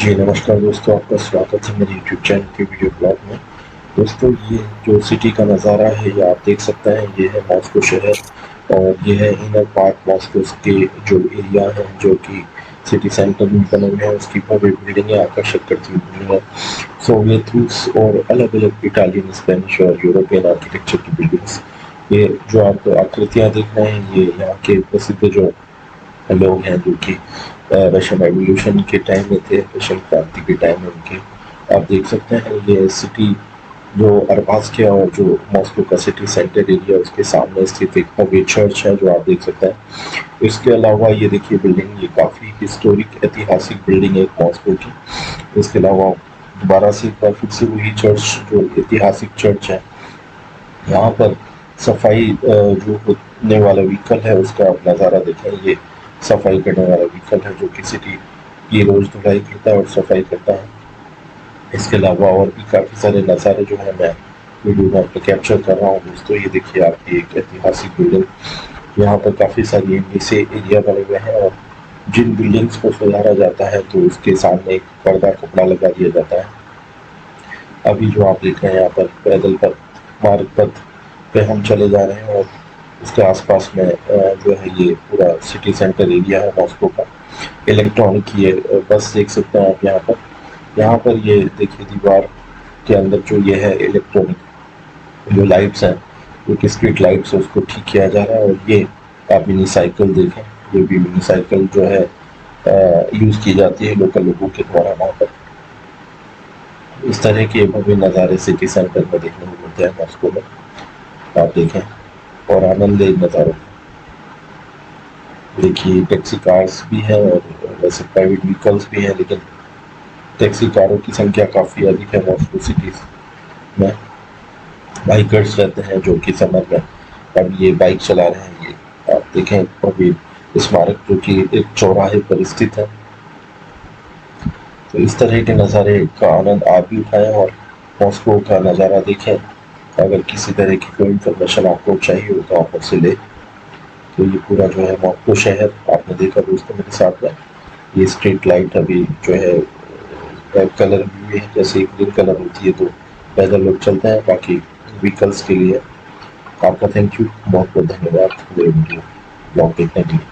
जी नमस्कार दोस्तों, आपका स्वागत है मेरे यूट्यूब चैनल के वीडियो ब्लॉग में। दोस्तों, ये जो सिटी का नज़ारा है ये आप देख सकते हैं, ये है मॉस्को शहर और ये है इनर पार्क मॉस्को के जो एरिया है जो कि सिटी सेंटर में बने हुए हैं। उसकी भव्य बिल्डिंगें आकर्षक करती हुई बिल्डिंग है। सोवियत रूस और अलग अलग इटालियन, स्पेनिश और यूरोपियन आर्किटेक्चर की बिल्डिंग्स। ये जो आप आकृतियाँ देख रहे हैं ये यहाँ के प्रसिद्ध जो लोग हैं जो कि रशियन रेवोल्यूशन के टाइम में थे, रशियन क्रांति के टाइम में उनके आप देख सकते हैं। ये सिटी जो अरबास्किया और जो मॉस्को का सिटी सेंटर एरिया उसके सामने स्थित एक भव्य चर्च है जो आप देख सकते हैं। इसके अलावा ये देखिए बिल्डिंग, ये काफ़ी हिस्टोरिक ऐतिहासिक बिल्डिंग है मॉस्को की। इसके अलावा दोबारा से एक बार फिर से वही चर्च जो ऐतिहासिक चर्च है, यहाँ पर सफाई जो होने वाला व्हीकल है उसका आप नज़ारा देखें। ये सफाई करने वाला व्हीकल है जो कि सिटी की रोज धुलाई करता है और सफाई करता है। इसके अलावा और भी काफ़ी सारे नज़ारे जो है मैं वीडियो में आपको कैप्चर कर रहा हूँ। दोस्तों, ये देखिए आपकी एक ऐतिहासिक बिल्डिंग, यहाँ पर काफ़ी सारी नीचे एरिया बने हुए हैं और जिन बिल्डिंग्स को सुधारा जाता है तो उसके सामने एक पर्दा कपड़ा लगा दिया जाता है। अभी जो आप देख रहे हैं यहाँ पर पैदल पथ, मार्ग पथ पे हम चले जा रहे हैं और उसके आसपास में जो है ये पूरा सिटी सेंटर एरिया है मॉस्को का। इलेक्ट्रॉनिक ये बस देख सकते हैं आप यहाँ पर ये देखिए दीवार के अंदर जो ये है इलेक्ट्रॉनिक जो लाइट्स हैं, जो कि स्ट्रीट लाइट्स है, उसको ठीक किया जा रहा है। और ये आप मिनी साइकिल देखें, ये भी मिनी साइकिल जो है यूज़ की जाती है लोकल लोगों के द्वारा वहाँ पर। इस तरह के भव्य नज़ारे सिटी सेंटर में देखने को मिलते हैं मॉस्को में, आप देखें और आनंद लें नज़ारों। देखिए टैक्सी कार्स भी हैं और वैसे प्राइवेट व्हीकल्स भी हैं, लेकिन टैक्सी कारों की संख्या काफ़ी अधिक है मॉस्को सिटीज़ में। बाइकर्स रहते हैं जो कि समर में अब ये बाइक चला रहे हैं। ये आप देखें अभी स्मारक जो कि एक चौराहे पर स्थित है। तो इस तरह के नज़ारे का आनंद आप भी उठाएं और मॉस्को का नज़ारा देखें। अगर किसी तरह की कोई इन्फॉर्मेशन आपको चाहिए हो तो आप मुझसे ले। तो ये पूरा जो है मॉस्को शहर आपने देखा दोस्तों मेरे साथ में। ये स्ट्रीट लाइट अभी जो है रेड कलर भी है, जैसे ग्रीन कलर होती है तो पैदल लोग चलते हैं, बाकी व्हीकल्स के लिए। आपका थैंक यू, बहुत बहुत धन्यवाद मेरे वीडियो ब्लॉग देखने के लिए।